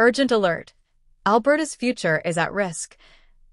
Urgent alert. Alberta's future is at risk.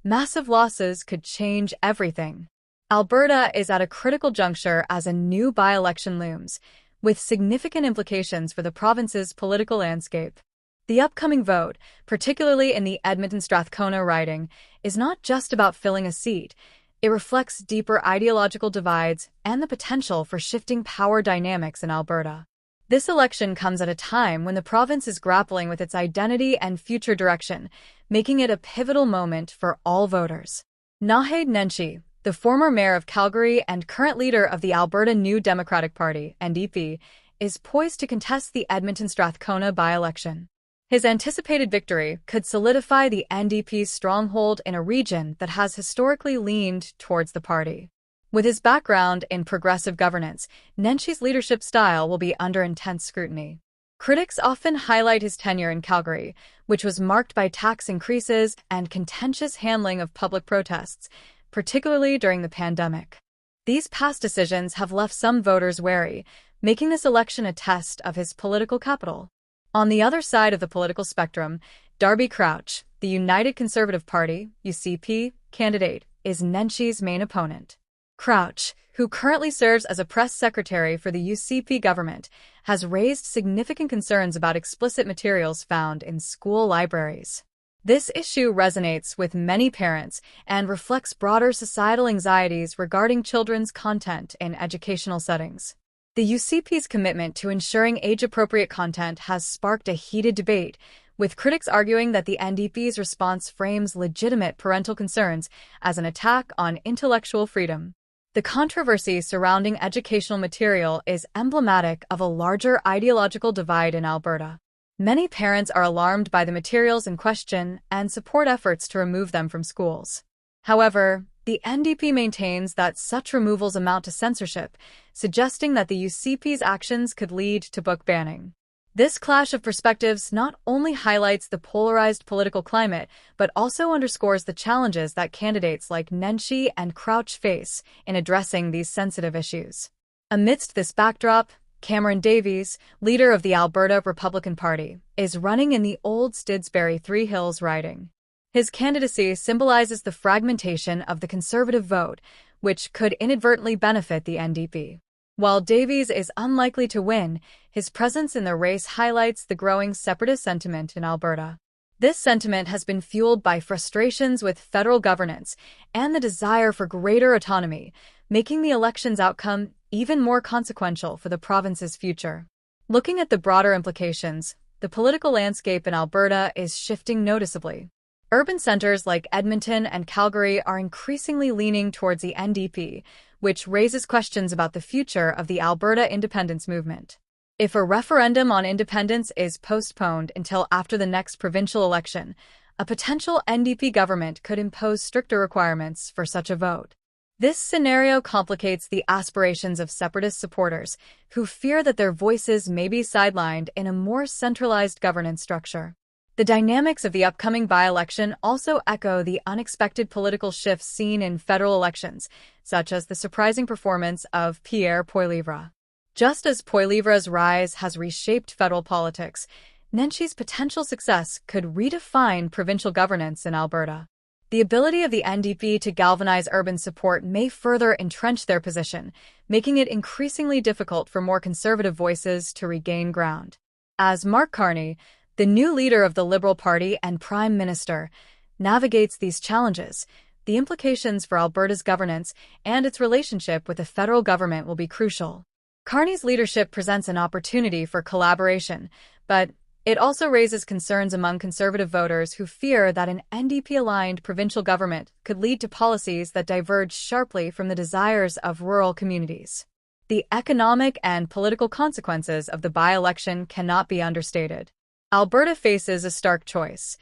Massive losses could change everything. Alberta is at a critical juncture as a new by-election looms, with significant implications for the province's political landscape. The upcoming vote, particularly in the Edmonton-Strathcona riding, is not just about filling a seat. It reflects deeper ideological divides and the potential for shifting power dynamics in Alberta. This election comes at a time when the province is grappling with its identity and future direction, making it a pivotal moment for all voters. Naheed Nenshi, the former mayor of Calgary and current leader of the Alberta New Democratic Party, NDP, is poised to contest the Edmonton-Strathcona by-election. His anticipated victory could solidify the NDP's stronghold in a region that has historically leaned towards the party. With his background in progressive governance, Nenshi's leadership style will be under intense scrutiny. Critics often highlight his tenure in Calgary, which was marked by tax increases and contentious handling of public protests, particularly during the pandemic. These past decisions have left some voters wary, making this election a test of his political capital. On the other side of the political spectrum, Darby Crouch, the United Conservative Party (UCP) candidate, is Nenshi's main opponent. Crouch, who currently serves as a press secretary for the UCP government, has raised significant concerns about explicit materials found in school libraries. This issue resonates with many parents and reflects broader societal anxieties regarding children's content in educational settings. The UCP's commitment to ensuring age-appropriate content has sparked a heated debate, with critics arguing that the NDP's response frames legitimate parental concerns as an attack on intellectual freedom. The controversy surrounding educational material is emblematic of a larger ideological divide in Alberta. Many parents are alarmed by the materials in question and support efforts to remove them from schools. However, the NDP maintains that such removals amount to censorship, suggesting that the UCP's actions could lead to book banning. This clash of perspectives not only highlights the polarized political climate, but also underscores the challenges that candidates like Nenshi and Crouch face in addressing these sensitive issues. Amidst this backdrop, Cameron Davies, leader of the Alberta Republican Party, is running in the old Stidsbury Three Hills riding. His candidacy symbolizes the fragmentation of the Conservative vote, which could inadvertently benefit the NDP. While Davies is unlikely to win, his presence in the race highlights the growing separatist sentiment in Alberta. This sentiment has been fueled by frustrations with federal governance and the desire for greater autonomy, making the election's outcome even more consequential for the province's future. Looking at the broader implications, the political landscape in Alberta is shifting noticeably. Urban centers like Edmonton and Calgary are increasingly leaning towards the NDP, which raises questions about the future of the Alberta independence movement. If a referendum on independence is postponed until after the next provincial election, a potential NDP government could impose stricter requirements for such a vote. This scenario complicates the aspirations of separatist supporters, who fear that their voices may be sidelined in a more centralized governance structure. The dynamics of the upcoming by-election also echo the unexpected political shifts seen in federal elections, such as the surprising performance of Pierre Poilievre. Just as Poilievre's rise has reshaped federal politics, Nenshi's potential success could redefine provincial governance in Alberta. The ability of the NDP to galvanize urban support may further entrench their position, making it increasingly difficult for more conservative voices to regain ground. As Mark Carney, the new leader of the Liberal Party and Prime Minister, navigates these challenges, the implications for Alberta's governance and its relationship with the federal government will be crucial. Carney's leadership presents an opportunity for collaboration, but it also raises concerns among conservative voters who fear that an NDP-aligned provincial government could lead to policies that diverge sharply from the desires of rural communities. The economic and political consequences of the by-election cannot be understated. Alberta faces a stark choice: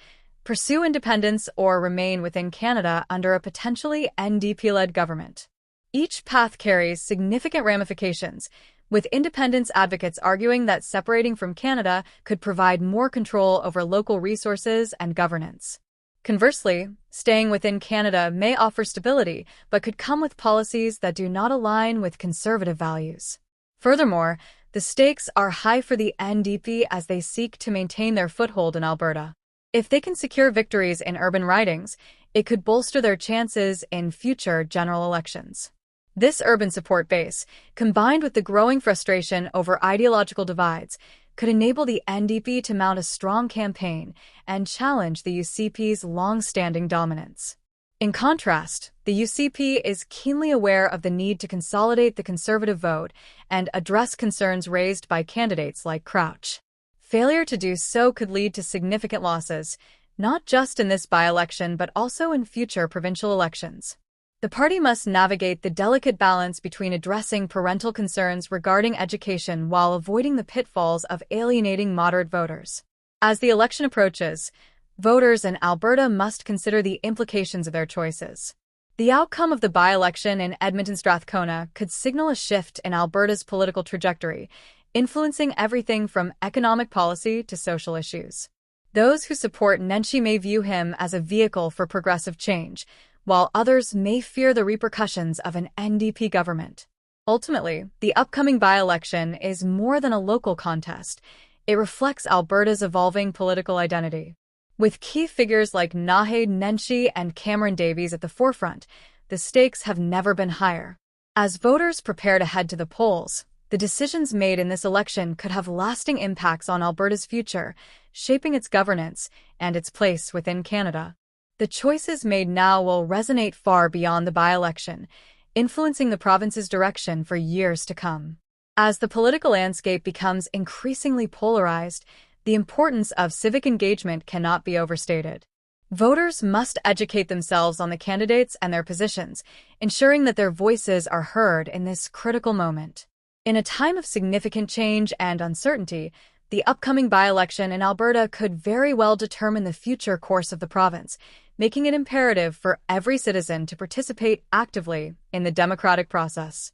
pursue independence or remain within Canada under a potentially NDP-led government. Each path carries significant ramifications, with independence advocates arguing that separating from Canada could provide more control over local resources and governance. Conversely, staying within Canada may offer stability, but could come with policies that do not align with conservative values. Furthermore, the stakes are high for the NDP as they seek to maintain their foothold in Alberta. If they can secure victories in urban ridings, it could bolster their chances in future general elections. This urban support base, combined with the growing frustration over ideological divides, could enable the NDP to mount a strong campaign and challenge the UCP's long-standing dominance. In contrast, the UCP is keenly aware of the need to consolidate the Conservative vote and address concerns raised by candidates like Crouch. Failure to do so could lead to significant losses, not just in this by-election but also in future provincial elections. The party must navigate the delicate balance between addressing parental concerns regarding education while avoiding the pitfalls of alienating moderate voters. As the election approaches, voters in Alberta must consider the implications of their choices. The outcome of the by-election in Edmonton-Strathcona could signal a shift in Alberta's political trajectory, influencing everything from economic policy to social issues. Those who support Nenshi may view him as a vehicle for progressive change, while others may fear the repercussions of an NDP government. Ultimately, the upcoming by-election is more than a local contest. It reflects Alberta's evolving political identity. With key figures like Naheed Nenshi and Cameron Davies at the forefront, the stakes have never been higher. As voters prepare to head to the polls, the decisions made in this election could have lasting impacts on Alberta's future, shaping its governance and its place within Canada. The choices made now will resonate far beyond the by-election, influencing the province's direction for years to come. As the political landscape becomes increasingly polarized, the importance of civic engagement cannot be overstated. Voters must educate themselves on the candidates and their positions, ensuring that their voices are heard in this critical moment. In a time of significant change and uncertainty, the upcoming by-election in Alberta could very well determine the future course of the province, making it imperative for every citizen to participate actively in the democratic process.